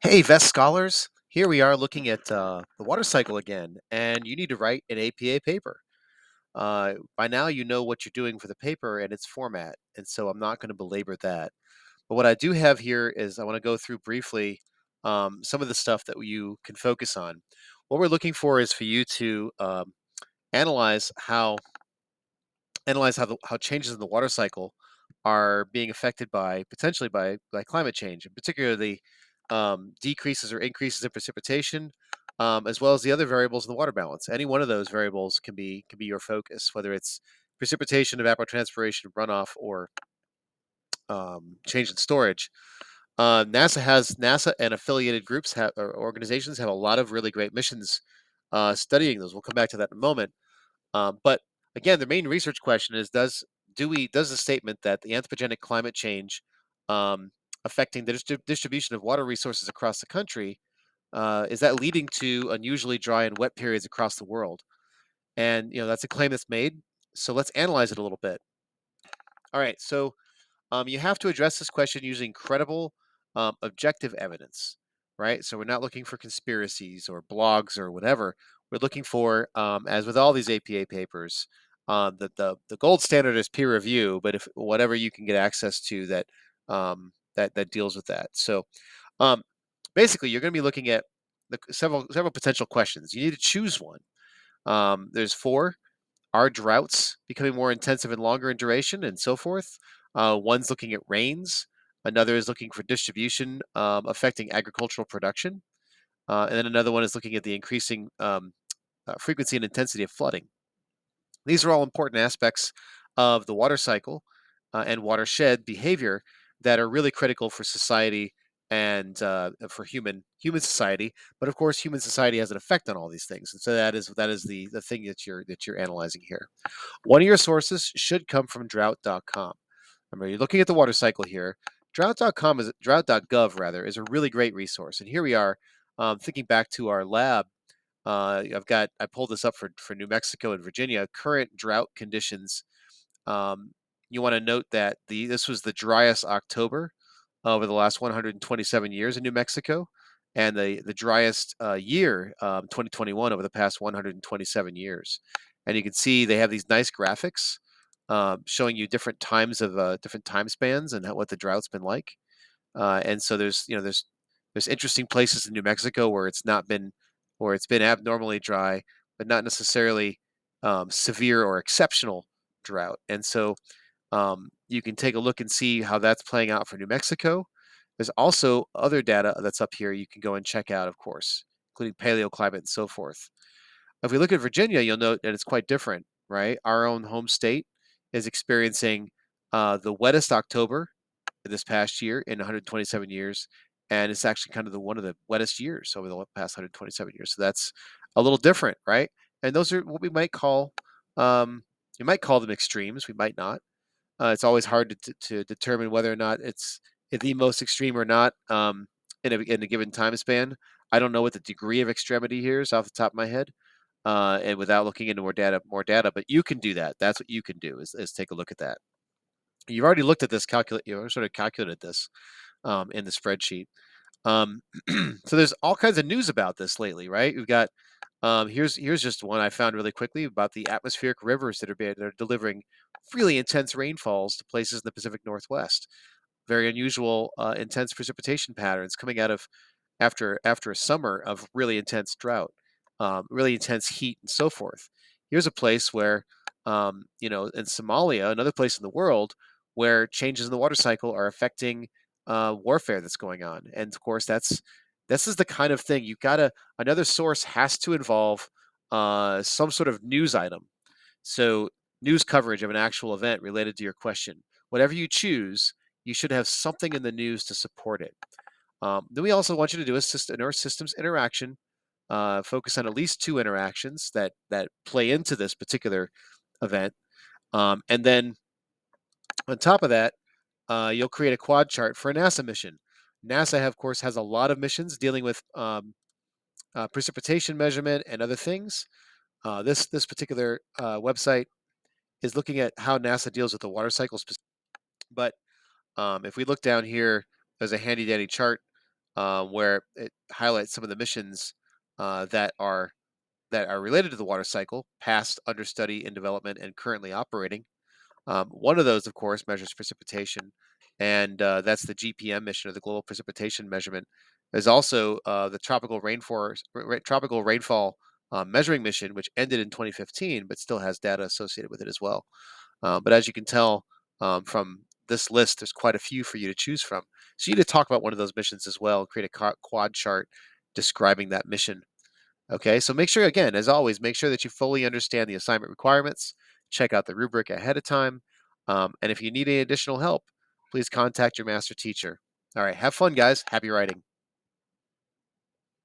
Hey, Vest scholars. Here we are looking at the water cycle again, and you need to write an APA paper. By now, you know what you're doing for the paper and its format, and so I'm not going to belabor that. But what I do have here is I want to go through briefly some of the stuff that you can focus on. What we're looking for is for you to analyze how how changes in the water cycle are being affected by potentially by climate change, and particularly decreases or increases in precipitation, as well as the other variables in the water balance. Any one of those variables can be your focus, whether it's precipitation, evapotranspiration, runoff, or change in storage. NASA and affiliated groups or organizations have a lot of really great missions studying those. We'll come back to that in a moment. But again, the main research question is: does the statement that the anthropogenic climate change affecting the distribution of water resources across the country is that leading to unusually dry and wet periods across the world? And that's a claim that's made. So let's analyze it a little bit. All right, so you have to address this question using credible, objective evidence, right? So we're not looking for conspiracies or blogs or whatever. We're looking for, as with all these APA papers, the gold standard is peer review, but if whatever you can get access to that deals with that. So um, basically, you're going to be looking at several potential questions. You need to choose one. There's four. Are droughts becoming more intensive and longer in duration, and so forth? One's looking at rains. Another is looking for distribution affecting agricultural production. And then another one is looking at the increasing frequency and intensity of flooding. These are all important aspects of the water cycle and watershed behavior that are really critical for society and for human society. But of course, human society has an effect on all these things, and so that is the thing that you're analyzing here. One of your sources should come from drought.com. Remember, you're looking at the water cycle here. Drought.gov rather is a really great resource. And here we are, thinking back to our lab. I pulled this up for New Mexico and Virginia. Current drought conditions. Um, you want to note that this was the driest October over the last 127 years in New Mexico, and the driest year, 2021, over the past 127 years. And you can see they have these nice graphics showing you different times of different time spans and what the drought's been like. And so there's interesting places in New Mexico where it's been abnormally dry, but not necessarily severe or exceptional drought. And so you can take a look and see how that's playing out for New Mexico. There's also other data that's up here you can go and check out, of course, including paleoclimate and so forth. If we look at Virginia, you'll note that it's quite different, right? Our own home state is experiencing the wettest October this past year in 127 years, and it's actually kind of one of the wettest years over the past 127 years. So that's a little different, right? And those are what we might call, you might call them extremes. We might not. It's always hard to determine whether or not it's the most extreme or not in a given time span. I don't know what the degree of extremity here is off the top of my head, and without looking into more data. But you can do that. That's what you can do is take a look at that. You've already looked at this calculate. You sort of calculated this in the spreadsheet. Um, so there's all kinds of news about this lately, right? We've got here's just one I found really quickly about the atmospheric rivers that are delivering really intense rainfalls to places in the Pacific Northwest. Very unusual, intense precipitation patterns coming out of after a summer of really intense drought, really intense heat, and so forth. Here's a place where, in Somalia, another place in the world where changes in the water cycle are affecting warfare that's going on. And of course, this is the kind of thing another source has to involve some sort of news item. So news coverage of an actual event related to your question. Whatever you choose, you should have something in the news to support it. Then we also want you to do an Earth systems interaction, focus on at least two interactions that play into this particular event, and then on top of that, you'll create a quad chart for a NASA mission. NASA, of course, has a lot of missions dealing with precipitation measurement and other things. This particular website is looking at how NASA deals with the water cycle. But if we look down here, there's a handy dandy chart where it highlights some of the missions that are related to the water cycle, past, understudy, in development, and currently operating. One of those, of course, measures precipitation, and that's the GPM mission, or the Global Precipitation Measurement. There's also the Tropical Rainfall Measuring Mission, which ended in 2015, but still has data associated with it as well. But as you can tell from this list, there's quite a few for you to choose from. So you need to talk about one of those missions as well, create a quad chart describing that mission. Okay, so make sure, again, as always, make sure that you fully understand the assignment requirements, check out the rubric ahead of time, and if you need any additional help, please contact your master teacher. All right, have fun, guys. Happy writing.